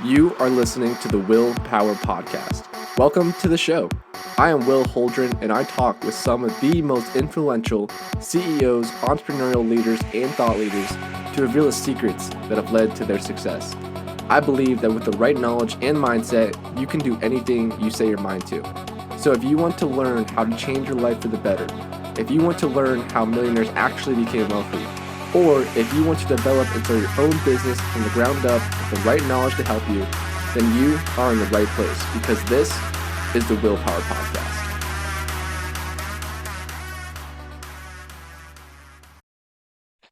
You are listening to the Will Power Podcast. Welcome to the show. I am Will Holdren, and I talk with some of the most influential CEOs, entrepreneurial leaders, and thought leaders to reveal the secrets that have led to their success. I believe that with the right knowledge and mindset, you can do anything you say your mind to. So if you want to learn how to change your life for the better, if you want to learn how millionaires actually became wealthy, or if you want to develop and start your own business from the ground up with the right knowledge to help you, then you are in the right place because this is the Willpower Podcast.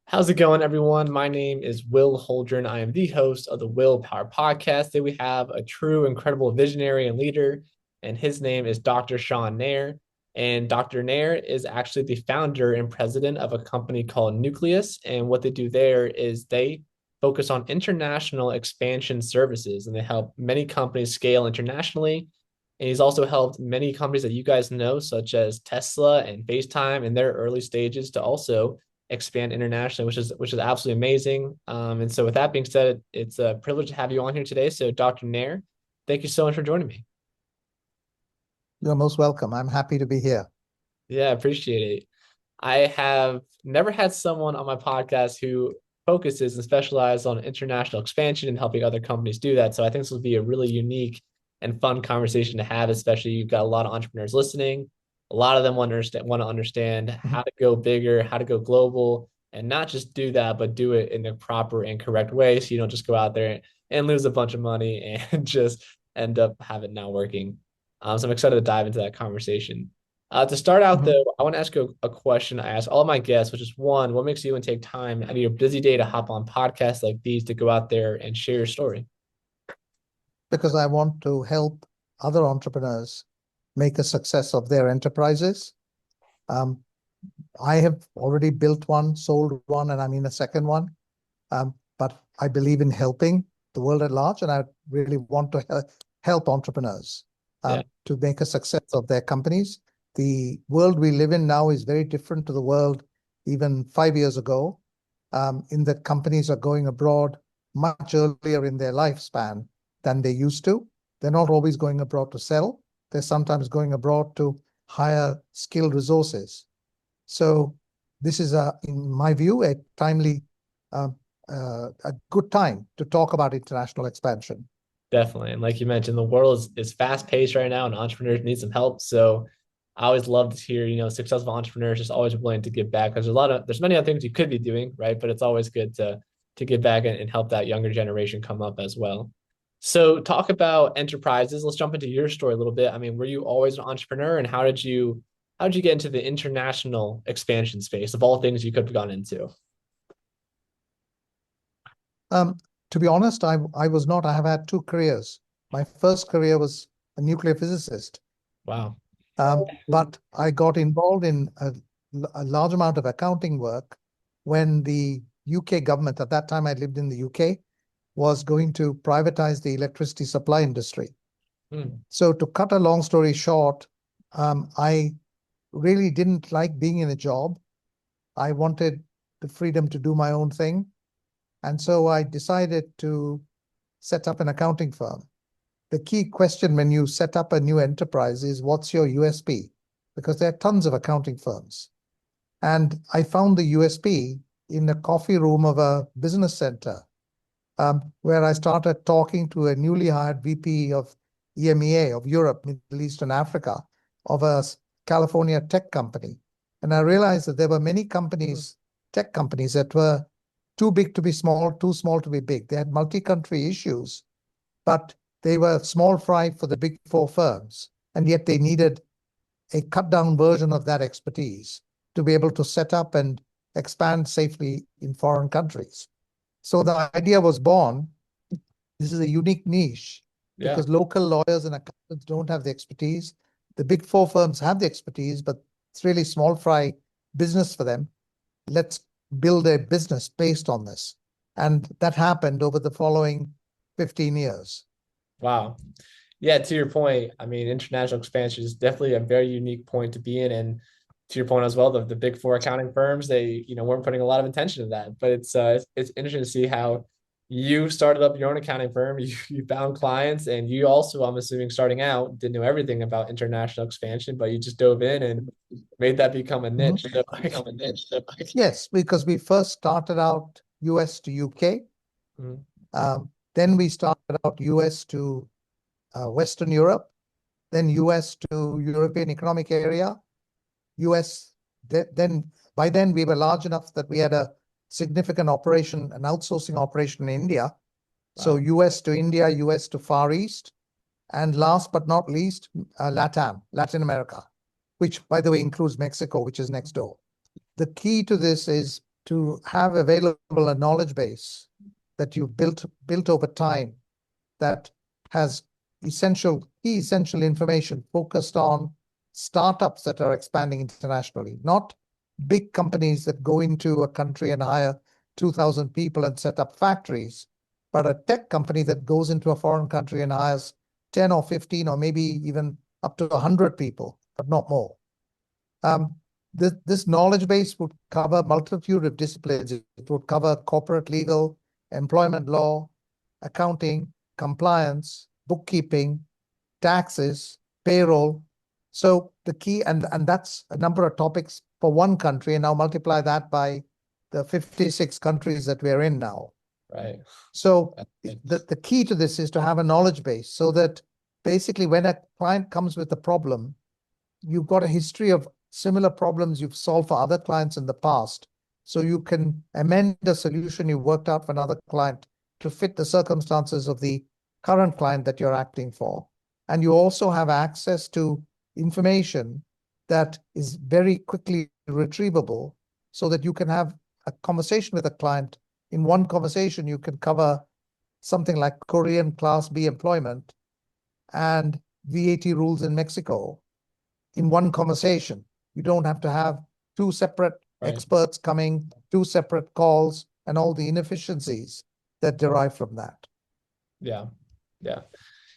How's it going, everyone? My name is Will Holdren. I am the host of the Willpower Podcast. Today we have a true, incredible visionary and leader, and his name is Dr. Shan Nair. And Dr. Nair is actually the founder and president of a company called Nucleus. And what they do there is they focus on international expansion services, and they help many companies scale internationally. And he's also helped many companies that you guys know, such as Tesla and FaceTime in their early stages to also expand internationally, which is absolutely amazing. And so with that being said, it's a privilege to have you on here today. So Dr. Nair, thank you so much for joining me. You're most welcome. I'm happy to be here. Yeah, I appreciate it. I have never had someone on my podcast who focuses and specializes on international expansion and helping other companies do that. So I think this will be a really unique and fun conversation to have, especially you've got a lot of entrepreneurs listening. A lot of them want to understand how to go bigger, how to go global, and not just do that, but do it in the proper and correct way. So you don't just go out there and lose a bunch of money and just end up have it not working. So I'm excited to dive into that conversation. To start out, though, I want to ask you a question I ask all of my guests, which is one, what makes you and take time out of your busy day to hop on podcasts like these to go out there and share your story? Because I want to help other entrepreneurs make a success of their enterprises. I have already built one, sold one, and I'm in a second one. But I believe in helping the world at large, and I really want to help entrepreneurs to make a success of their companies. The world we live in now is very different to the world even 5 years ago, in that companies are going abroad much earlier in their lifespan than they used to. They're not always going abroad to sell. They're sometimes going abroad to hire skilled resources. So this is, in my view, a good time to talk about international expansion. Definitely. And like you mentioned, the world is fast paced right now and entrepreneurs need some help. So I always love to hear, successful entrepreneurs just always willing to give back because there's many other things you could be doing, right? But it's always good to give back and help that younger generation come up as well. So talk about enterprises. Let's jump into your story a little bit. I mean, were you always an entrepreneur and how did you get into the international expansion space of all things you could have gone into? To be honest, I was not. I have had two careers. My first career was a nuclear physicist. Wow. But I got involved in a large amount of accounting work when the UK government, at that time I lived in the UK, was going to privatize the electricity supply industry. So to cut a long story short, I really didn't like being in a job. I wanted the freedom to do my own thing. And so I decided to set up an accounting firm. The key question when you set up a new enterprise is what's your USP? Because there are tons of accounting firms. And I found the USP in the coffee room of a business center, where I started talking to a newly hired VP of EMEA, of Europe, Middle East, and Africa, of a California tech company. And I realized that there were many companies, tech companies, that were too big to be small, too small to be big. They had multi-country issues, but they were small fry for the big four firms. And yet they needed a cut-down version of that expertise to be able to set up and expand safely in foreign countries. So the idea was born. This is a unique niche because local lawyers and accountants don't have the expertise. The big four firms have the expertise, but it's really small fry business for them. Let's build a business based on this. And that happened over the following 15 years. Wow. Yeah, to your point, I mean, international expansion is definitely a very unique point to be in. And to your point as well, the big four accounting firms, they, weren't putting a lot of attention to that. But it's interesting to see how you started up your own accounting firm, you found clients, and you also, I'm assuming, starting out, didn't know everything about international expansion, but you just dove in and made that become a Mhm. niche. So, like, Yes, because we first started out US to UK. mhm, Then we started out US to Western Europe, then US to European Economic Area, US. Then by then we were large enough that we had a significant operation, an outsourcing operation in India. So wow, US to India, US to Far East, and last but not least, LATAM, Latin America, which by the way includes Mexico, which is next door. The key to this is to have available a knowledge base that you've built over time that has key essential information focused on startups that are expanding internationally, not big companies that go into a country and hire 2,000 people and set up factories, but a tech company that goes into a foreign country and hires 10 or 15 or maybe even up to 100 people, but not more. Um, this knowledge base would cover a multitude of disciplines. It would cover corporate legal, employment law, accounting, compliance, bookkeeping, taxes, payroll. So the key, and that's a number of topics for one country, and now multiply that by the 56 countries that we're in now. right, So the key to this is to have a knowledge base so that basically when a client comes with a problem, you've got a history of similar problems you've solved for other clients in the past. So you can amend a solution you worked out for another client to fit the circumstances of the current client that you're acting for. And you also have access to information that is very quickly retrievable so that you can have a conversation with a client. In one conversation, you can cover something like Korean Class B employment and VAT rules in Mexico in one conversation. You don't have to have two separate right, experts coming, two separate calls, and all the inefficiencies that derive from that. yeah, yeah.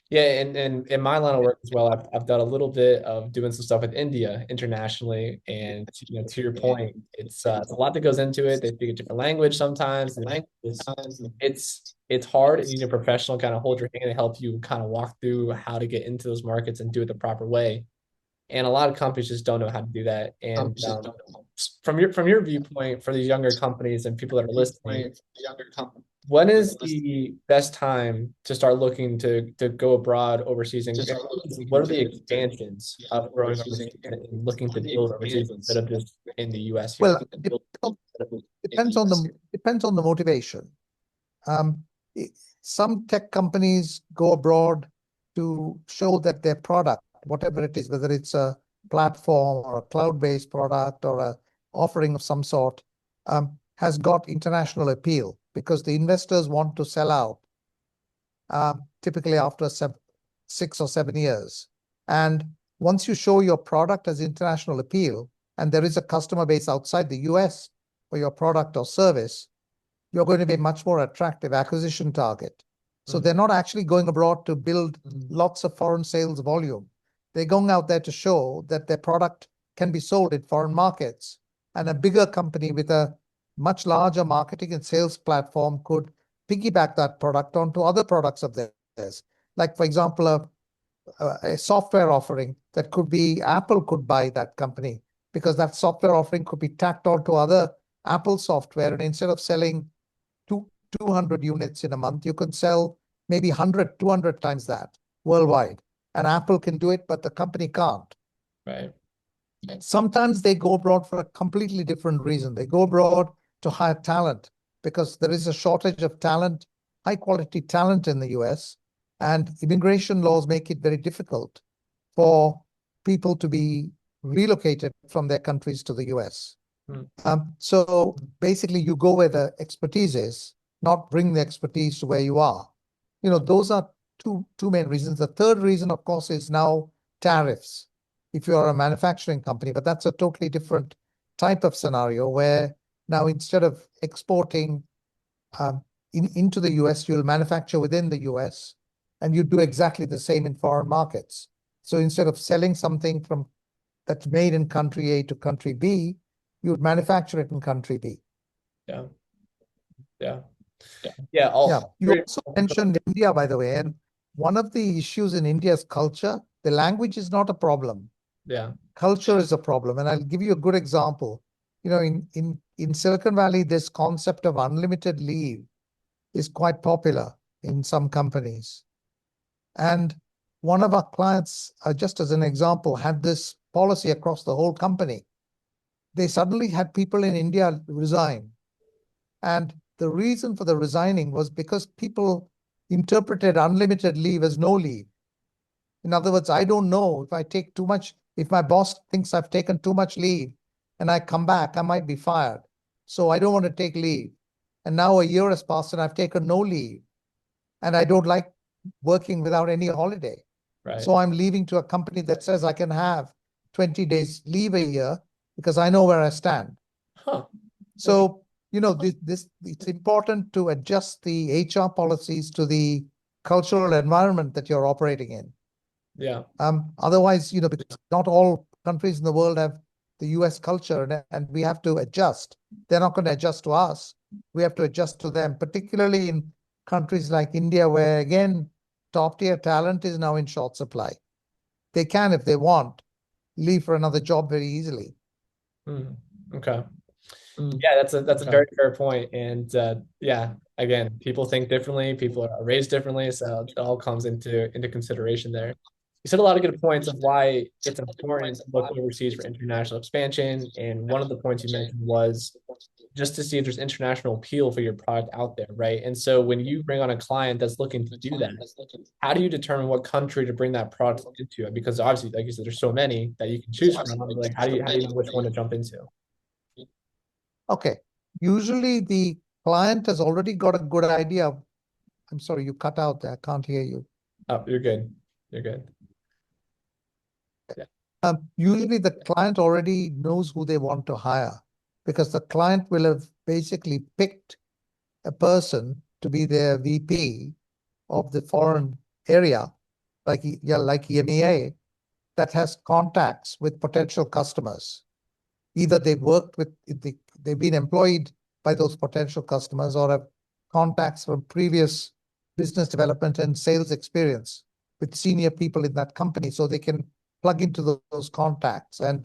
Yeah, and in my line of work as well, I've done a little bit of doing some stuff with India internationally, and to your point, it's a lot that goes into it. They speak a different language sometimes, and it's hard, and you need a professional kind of hold your hand and help you kind of walk through how to get into those markets and do it the proper way. And a lot of companies just don't know how to do that. And from your viewpoint, for these younger companies and people that are listening, when is the best time to start looking to go abroad overseas, and what are the expansions of growing overseas and looking to build overseas instead of just in the US here? Well, depends on the motivation. Um, some tech companies go abroad to show that their product, whatever it is, whether it's a platform or a cloud-based product or a offering of some sort, has got international appeal because the investors want to sell out, typically after 6 or 7 years. And once you show your product has international appeal and there is a customer base outside the US for your product or service, you're going to be a much more attractive acquisition target. So they're not actually going abroad to build lots of foreign sales volume. They're going out there to show that their product can be sold in foreign markets. And a bigger company with a much larger marketing and sales platform could piggyback that product onto other products of theirs. Like, for example, a software offering that could be Apple could buy that company because that software offering could be tacked onto other Apple software. And instead of selling 200 units in a month, you can sell maybe 100, 200 times that worldwide. And Apple can do it, but the company can't. Right. Sometimes they go abroad for a completely different reason. They go abroad to hire talent because there is a shortage of talent, high quality talent in the US, and immigration laws make it very difficult for people to be relocated from their countries to the US. Mm, So basically, you go where the expertise is, not bring the expertise to where you are. Those are two main reasons. The third reason, of course, is now tariffs. If you are a manufacturing company, but that's a totally different type of scenario where now instead of exporting into the US, you'll manufacture within the US, and you do exactly the same in foreign markets. So instead of selling something that's made in country A to country B, you would manufacture it in country B. yeah. Yeah. Yeah, Yeah. all You great. also mentioned India, by the way, and one of the issues in India's culture, the language is not a problem. Yeah. Culture is a problem. And I'll give you a good example. You know, in Silicon Valley, this concept of unlimited leave is quite popular in some companies. And one of our clients, just as an example, had this policy across the whole company. They suddenly had people in India resign. And the reason for the resigning was because people interpreted unlimited leave as no leave. In other words, I don't know if I take too much, if my boss thinks I've taken too much leave and I come back, I might be fired. So I don't want to take leave. And now a year has passed and I've taken no leave. And I don't like working without any holiday. Right. So I'm leaving to a company that says I can have 20 days leave a year because I know where I stand. Huh. Interesting. So, this it's important to adjust the HR policies to the cultural environment that you're operating in. Yeah. Otherwise, because not all countries in the world have the US culture, and we have to adjust. They're not going to adjust to us. We have to adjust to them, particularly in countries like India, where again, top tier talent is now in short supply. They can, if they want, leave for another job very easily. Mm. Okay. Yeah, that's a very fair point. And yeah, again, people think differently, people are raised differently, so it all comes into consideration there. You said a lot of good points of why it's important to look overseas for international expansion. And one of the points you mentioned was just to see if there's international appeal for your product out there, right? And so when you bring on a client that's looking to do that, how do you determine what country to bring that product into? Because obviously, like you said, there's so many that you can choose from. Like, how do you know which one to jump into? Okay. Usually the client has already got a good idea. I'm sorry, you cut out there. I can't hear you. Oh, you're good. You're good. Yeah. Usually the client already knows who they want to hire because the client will have basically picked a person to be their VP of the foreign area, like EMEA, that has contacts with potential customers. Either they've been employed by those potential customers or have contacts from previous business development and sales experience with senior people in that company, so they can plug into those contacts and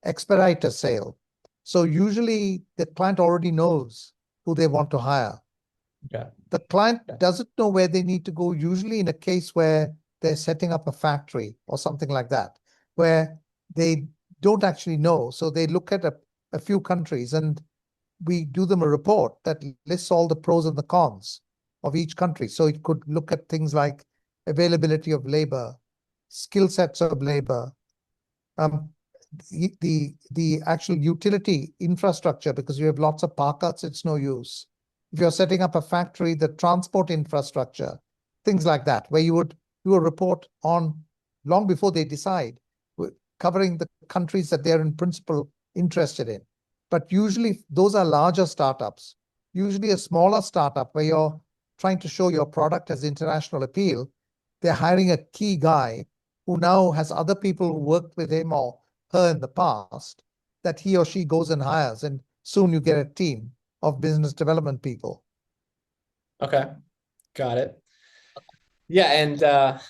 expedite a sale. So usually the client already knows who they want to hire. Okay. The client doesn't know where they need to go, usually in a case where they're setting up a factory or something like that, where they don't actually know. So they look at a few countries and we do them a report that lists all the pros and the cons of each country. So it could look at things like availability of labor, skill sets of labor, um, the actual utility infrastructure, because you have lots of parkouts, it's no use. If you're setting up a factory, the transport infrastructure, things like that, where you would do a report on long before they decide, covering the countries that they're in principle interested in. But usually those are larger startups. Usually a smaller startup where you're trying to show your product has international appeal, they're hiring a key guy who now has other people who worked with him or her in the past, that he or she goes and hires, and soon you get a team of business development people. Okay. Got it. Yeah, and to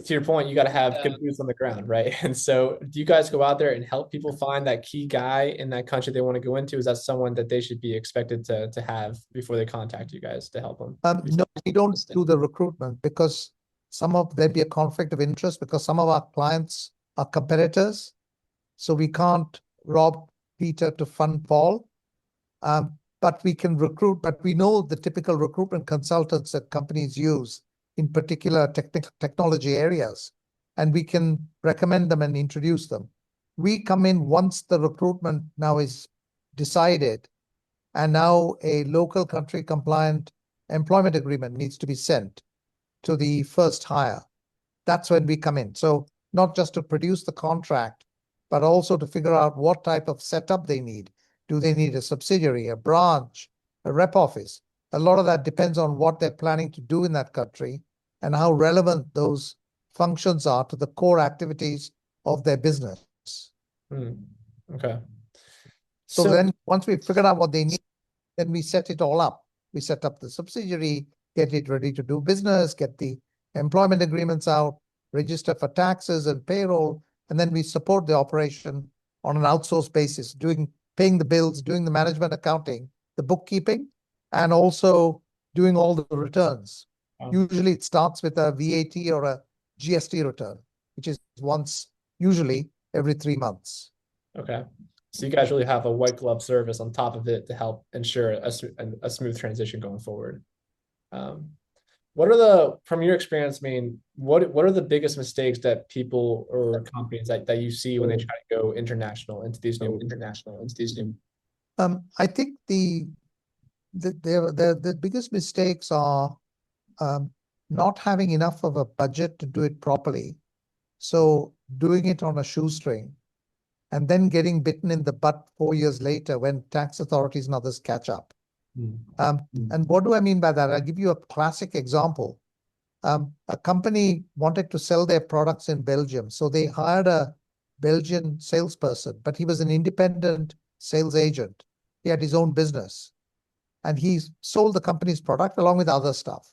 your point, you got to have good boots on the ground, right? And so, do you guys go out there and help people find that key guy in that country they want to go into? Is that someone that they should be expected to have before they contact you guys to help them? No, we don't do the recruitment because there'd be a conflict of interest because some of our clients are competitors. So we can't rob Peter to fund Paul. But we can recruit, but we know the typical recruitment consultants that companies use in particular technology areas, and we can recommend them and introduce them. We come in once the recruitment now is decided, and now a local country compliant employment agreement needs to be sent to the first hire. That's when we come in. So not just to produce the contract, but also to figure out what type of setup they need. Do they need a subsidiary, a branch, a rep office? A lot of that depends on what they're planning to do in that country and how relevant those functions are to the core activities of their business. Hmm. Okay. So So then once we've figured out what they need, then we set it all up. We set up the subsidiary, get it ready to do business, get the employment agreements out, register for taxes and payroll, and then we support the operation on an outsourced basis, paying the bills, doing the management accounting, the bookkeeping, and also doing all the returns. Usually it starts with a VAT or a GST return, which is once, usually every 3 months. Okay. So you guys really have a white glove service on top of it to help ensure a smooth transition going forward. Um, what are from your experience, I mean, what are the biggest mistakes that people or companies that you see when they try to go international into these new I think the biggest mistakes are not having enough of a budget to do it properly. So doing it on a shoestring and then getting bitten in the butt 4 years later when tax authorities and others catch up. And what do I mean by that? I'll give you a classic example. A company wanted to sell their products in Belgium, so they hired a Belgian salesperson, but he was an independent sales agent. He had his own business, and he sold the company's product along with other stuff.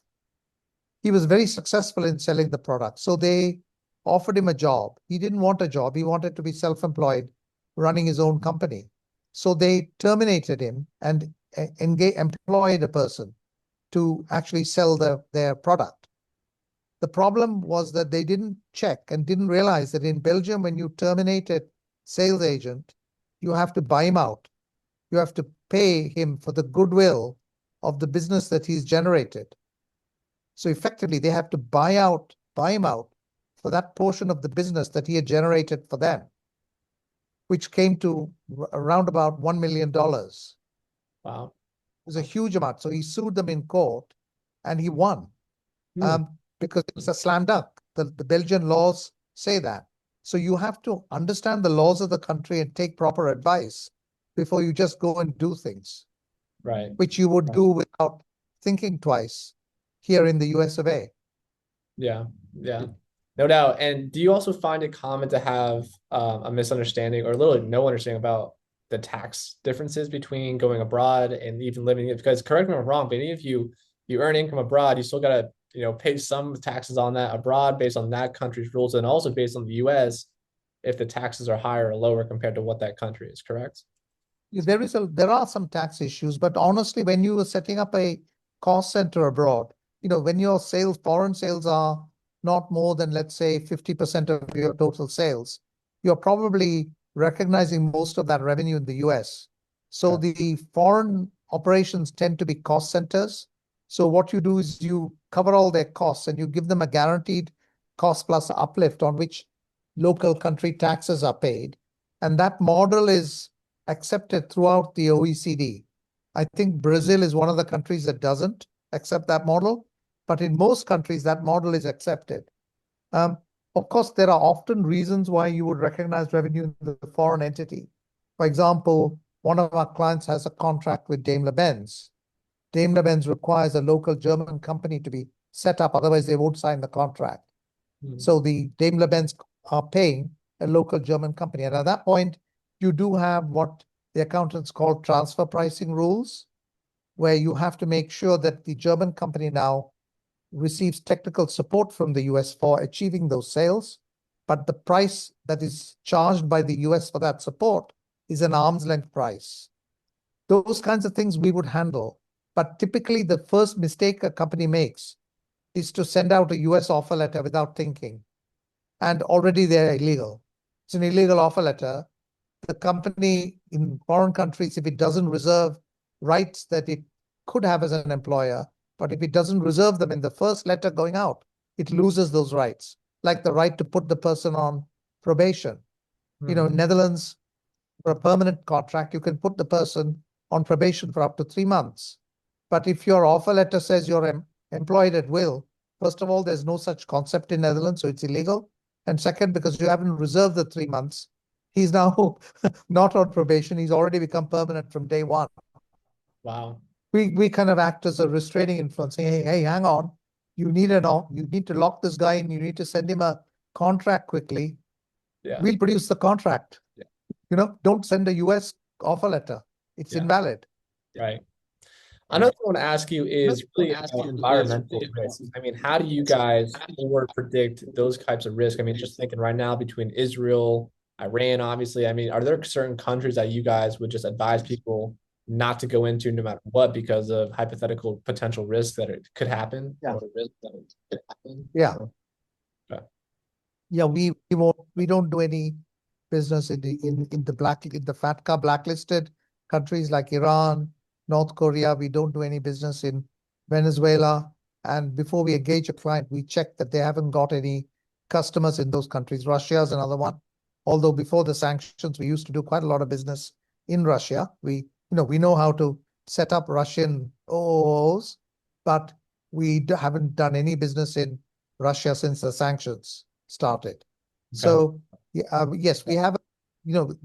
He was very successful in selling the product, so they offered him a job. He didn't want a job. He wanted to be self-employed, running his own company. So they terminated him and employed a person to actually sell their product. The problem was that they didn't check and didn't realize that in Belgium, when you terminate a sales agent, you have to buy him out. You have to pay him for the goodwill of the business that he's generated. So effectively, they have to buy him out for that portion of the business that he had generated for them, which came to around about $1 million. Wow. It was a huge amount. So he sued them in court and he won. Because it's a slam dunk. The Belgian laws say that. So you have to understand the laws of the country and take proper advice before you just go and do things, Right. which you would do without thinking twice here in the US of A. Yeah. Yeah. No doubt. And do you also find it common to have a misunderstanding or literally no understanding about the tax differences between going abroad and even living it? Because correct me if I'm wrong, but even if you earn income abroad, you still gotta pay some taxes on that abroad based on that country's rules and also based on the US if the taxes are higher or lower compared to what that country is, correct? There are some tax issues, but honestly, when you are setting up a cost center abroad, when your foreign sales are not more than, let's say, 50% of your total sales, you're probably recognizing most of that revenue in the US. So the foreign operations tend to be cost centers. So what you do is you cover all their costs and you give them a guaranteed cost plus uplift on which local country taxes are paid. And that model is accepted throughout the OECD. I think Brazil is one of the countries that doesn't accept that model, but in most countries, that model is accepted. Of course, there are often reasons why you would recognize revenue in the foreign entity. For example, one of our clients has a contract with Daimler-Benz. Daimler-Benz requires a local German company to be set up, otherwise they won't sign the contract. So the Daimler-Benz are paying a local German company. And at that point, you do have what the accountants call transfer pricing rules, where you have to make sure that the German company now receives technical support from the US for achieving those sales. But the price that is charged by the US for that support is an arm's length price. Those kinds of things we would handle. But typically, the first mistake a company makes is to send out a US offer letter without thinking. And already they're illegal. It's an illegal offer letter. The company in foreign countries, if it doesn't reserve rights that it could have as an employer, but if it doesn't reserve them in the first letter going out, it loses those rights, like the right to put the person on probation. Netherlands, for a permanent contract, you can put the person on probation for up to 3 months. But if your offer letter says you're employed at will, first of all, there's no such concept in Netherlands, so it's illegal. And second, because you haven't reserved the 3 months, he's now not on probation. He's already become permanent from day one. Wow. We kind of act as a restraining influence, saying, hey, hang on, you need to lock this guy in, you need to send him a contract quickly. Yeah. We'll produce the contract. Yeah. Don't send a US offer letter. It's invalid. Right. Another thing I want to ask you is really about environmental risk. I mean, how do you guys forward predict those types of risk? I mean, just thinking right now between Israel, Iran, obviously. I mean, are there certain countries that you guys would just advise people not to go into no matter what because of hypothetical potential risks that it could happen? Yeah. Or risk that it could happen? Yeah. Okay. Yeah, we don't do any business in the FATCA blacklisted countries like Iran, North Korea. We don't do any business in Venezuela. And before we engage a client, we check that they haven't got any customers in those countries. Russia is another one. Although before the sanctions, we used to do quite a lot of business in Russia. We know how to set up Russian OOOs, but haven't done any business in Russia since the sanctions started. Okay. So yes, we have,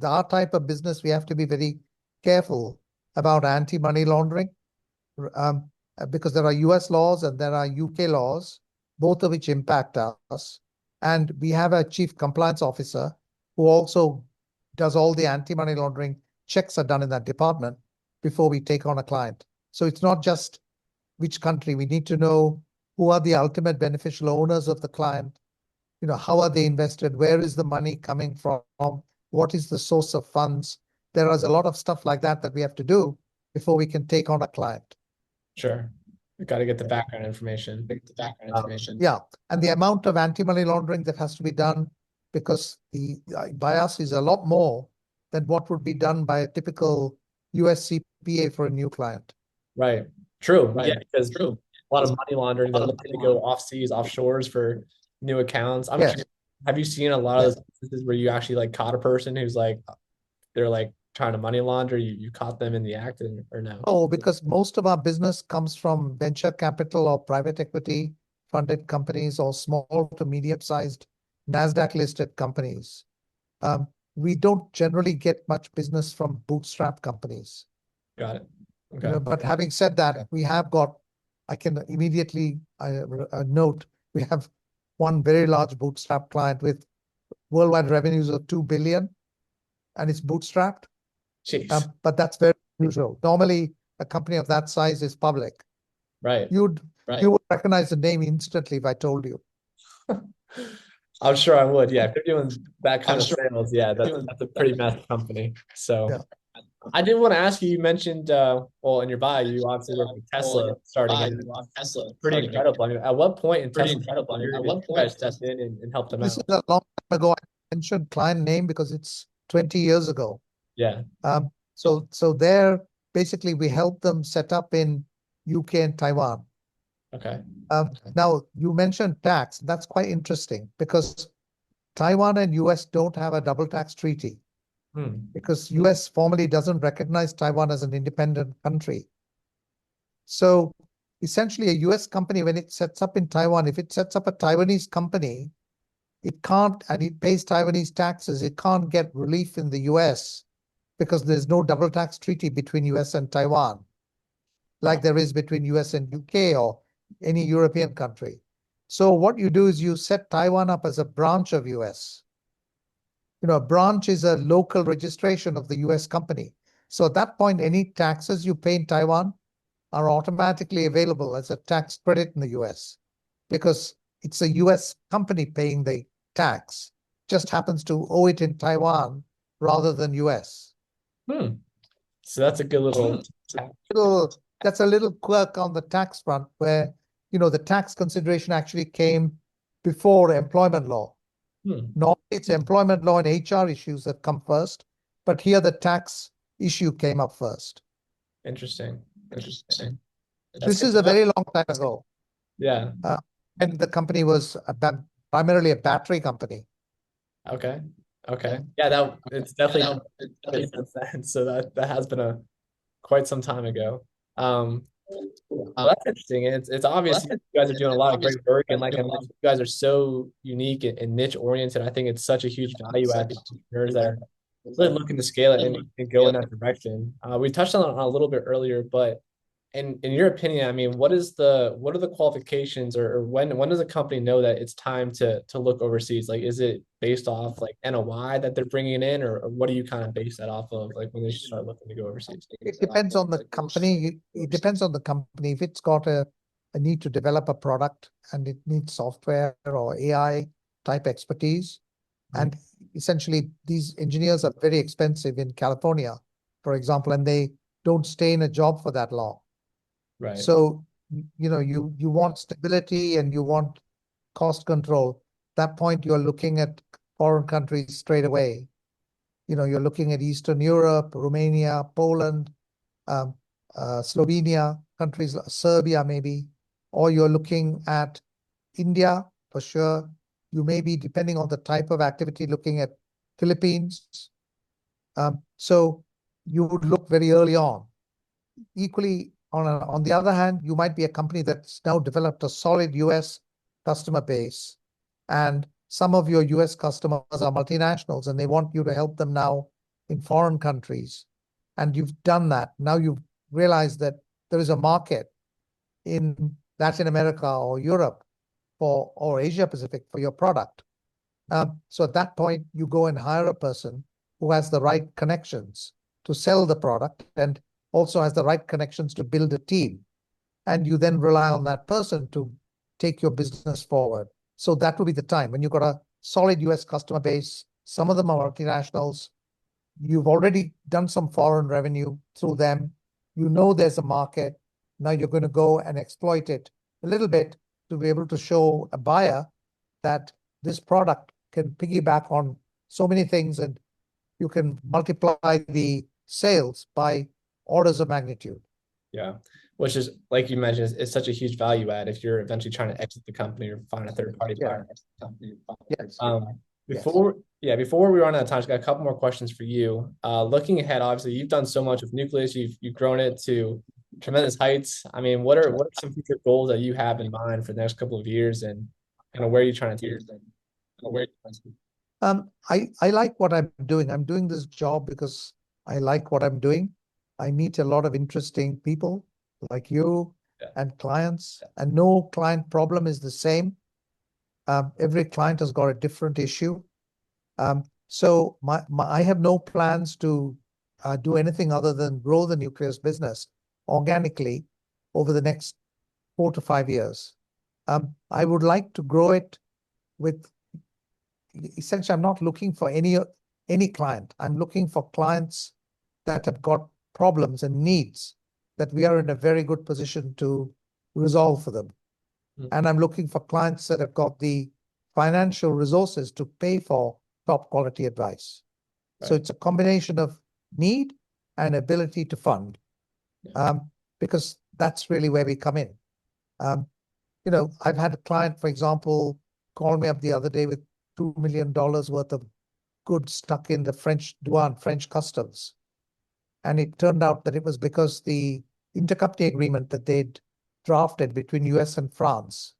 our type of business, we have to be very careful about anti-money laundering, um, because there are US laws and there are UK laws, both of which impact us. And we have a chief compliance officer who also does all the anti-money laundering checks are done in that department before we take on a client. So it's not just which country. We need to know who are the ultimate beneficial owners of the client. How are they invested? Where is the money coming from? What is the source of funds? There is a lot of stuff like that we have to do before we can take on a client. Sure. We got to get the background information. Yeah, and the amount of anti-money laundering that has to be done, because the by us is a lot more than what would be done by a typical US CPA for a new client. Right. True. Yeah, because a lot of money laundering, they're looking to go off seas, offshores for new accounts. I'm Yes, curious, have you seen a lot of yes. those instances where you actually like caught a person who's like they're like trying to money launder? You caught them in the act or no? Oh, because most of our business comes from venture capital or private equity funded companies or small to medium-sized NASDAQ listed companies. Um, we don't generally get much business from bootstrap companies. Got it. Okay. But having said that, I can immediately note we have one very large bootstrap client with worldwide revenues of 2 billion, and it's bootstrapped. Jeez. But that's very usual. Normally, a company of that size is public. Right. You would recognize the name instantly if I told you. I'm sure I would. Yeah, if they're doing that kind of sales, yeah, that's a pretty massive company. So Yeah. I did want to ask you, you mentioned well in your bio, you obviously worked with Tesla starting out. Pretty incredible. I mean, at what point in Tesla's career did you guys step in and help them This is out? a long time ago. I mentioned client name because it's 20 years ago. Yeah. So there, basically, we helped them set up in UK and Taiwan. Okay. Now, you mentioned tax. That's quite interesting because Taiwan and US don't have a double tax treaty Hmm. because US formally doesn't recognize Taiwan as an independent country. So essentially, a US company, when it sets up in Taiwan, if it sets up a Taiwanese company, it can't, and it pays Taiwanese taxes, it can't get relief in the US because there's no double tax treaty between US and Taiwan, like there is between US and UK or any European country. So what you do is you set Taiwan up as a branch of US. A branch is a local registration of the US company. So at that point, any taxes you pay in Taiwan are automatically available as a tax credit in the US because it's a US company paying the tax, just happens to owe it in Taiwan rather than US. Hmm. So that's a good little. Little, that's a little quirk on the tax front where, the tax consideration actually came before employment law. Hmm. Normally it's employment law and HR issues that come first, but here the tax issue came up first. Interesting. Interesting. That's This good is to a know. very long time ago. Yeah. And the company was primarily a battery company. Okay. Okay. Yeah, that it's definitely been since then. So that has been a quite some time ago. Um, well, that's interesting. It's obvious you guys are doing a lot of great work, and like I mentioned, you guys are so unique and niche oriented. I think it's such a huge value add to entrepreneurs that are really looking to scale it and go in that direction. We touched on it a little bit earlier, but in your opinion, I mean, what are the qualifications, or when does a company know that it's time to look overseas? Like, is it based off like NOI that they're bringing in, or what do you kind of base that off of, like when they start looking to go overseas? It depends on the company. It depends on the company. If it's got a need to develop a product and it needs software or AI type expertise, Mhm. and essentially these engineers are very expensive in California, for example, and they don't stay in a job for that long. Right. So, you want stability and you want cost control. At that point, you're looking at foreign countries straight away. You're looking at Eastern Europe, Romania, Poland, um, Slovenia, countries like Serbia, maybe, or you're looking at India for sure. You may be, depending on the type of activity, looking at Philippines. So you would look very early on. Equally, on the other hand, you might be a company that's now developed a solid US customer base, and some of your US customers are multinationals and they want you to help them now in foreign countries. And you've done that. Now you've realized that there is a market in Latin America or Europe or Asia Pacific for your product. So at that point, you go and hire a person who has the right connections to sell the product and also has the right connections to build a team. And you then rely on that person to take your business forward. So that will be the time when you've got a solid US customer base. Some of them are multinationals. You've already done some foreign revenue through them. You know there's a market. Now you're going to go and exploit it a little bit to be able to show a buyer that this product can piggyback on so many things and you can multiply the sales by orders of magnitude. Yeah. Which is, like you mentioned, is such a huge value add if you're eventually trying to exit the company or find a third party Yeah. buyer. Yes. Um, Yes. before we run out of time, just got a couple more questions for you. Looking ahead, obviously, you've done so much with Nucleus. You've grown it to tremendous heights. I mean, what are some future goals that you have in mind for the next couple of years, and where are you trying to take it? I like what I'm doing. I'm doing this job because I like what I'm doing. I meet a lot of interesting people like you Yeah. and clients, and no client problem is the same. Every client has got a different issue. So I have no plans to do anything other than grow the Nucleus business organically over the next 4 to 5 years. I would like to grow it with essentially, I'm not looking for any client. I'm looking for clients that have got problems and needs that we are in a very good position to resolve for them. Mm. And I'm looking for clients that have got the financial resources to pay for top quality advice. So Right. it's a combination of need and ability to fund, Yeah. because that's really where we come in. I've had a client, for example, call me up the other day with $2 million worth of goods stuck in the French douane, French customs. And it turned out that it was because the intercompany agreement that they'd drafted between US and France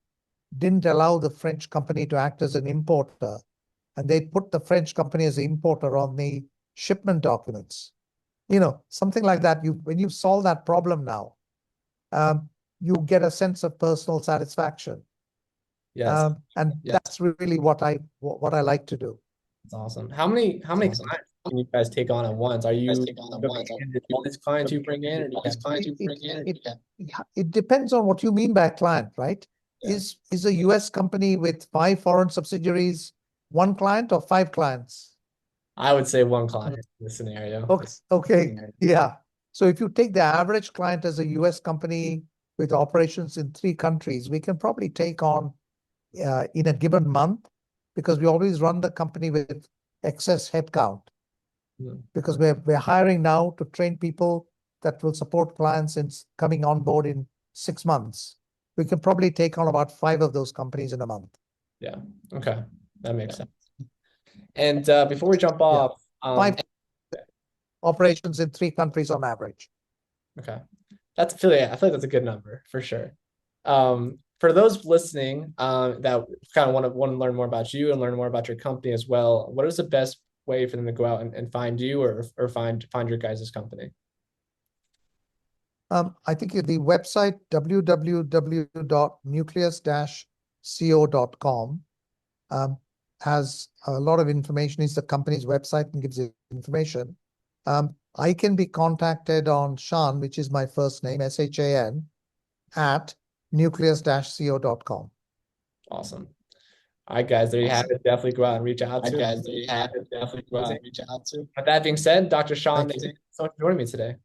didn't allow the French company to act as an importer. And they put the French company as an importer on the shipment documents. Something like that. When you solve that problem now, you get a sense of personal satisfaction. Yes. And that's really what I like to do. That's awesome. How many clients can you guys take on at once? Are you booking in all these clients you bring in, or do you have? It depends on what you mean by a client, right? Yeah. Is a US company with 5 foreign subsidiaries one client or 5 clients? I would say one client in this scenario. Okay, yeah. So if you take the average client as a US company with operations in 3 countries, we can probably take on in a given month, because we always run the company with excess headcount, Hmm. because we're hiring now to train people that will support clients in coming on board in 6 months. We can probably take on about 5 of those companies in a month. Yeah. Okay. That makes sense. And before we jump Yeah, off, 5 operations in 3 countries on average. okay, I feel like that's a good number for sure. For those listening, that kind of want to learn more about you and learn more about your company as well, what is the best way for them to go out and find you, or find your guys' company? I think the website www.nucleus-co.com has a lot of information. It's the company's website and gives you information. I can be contacted on Shan, which is my first name, SHAN, at nucleus-co.com. Awesome. All right, guys, there you have Awesome. it. Definitely go out and reach out to. Guys, there you have it. Definitely go out and reach out to. With that being said, Dr. Sean, Thank thank you. you so much for joining me today.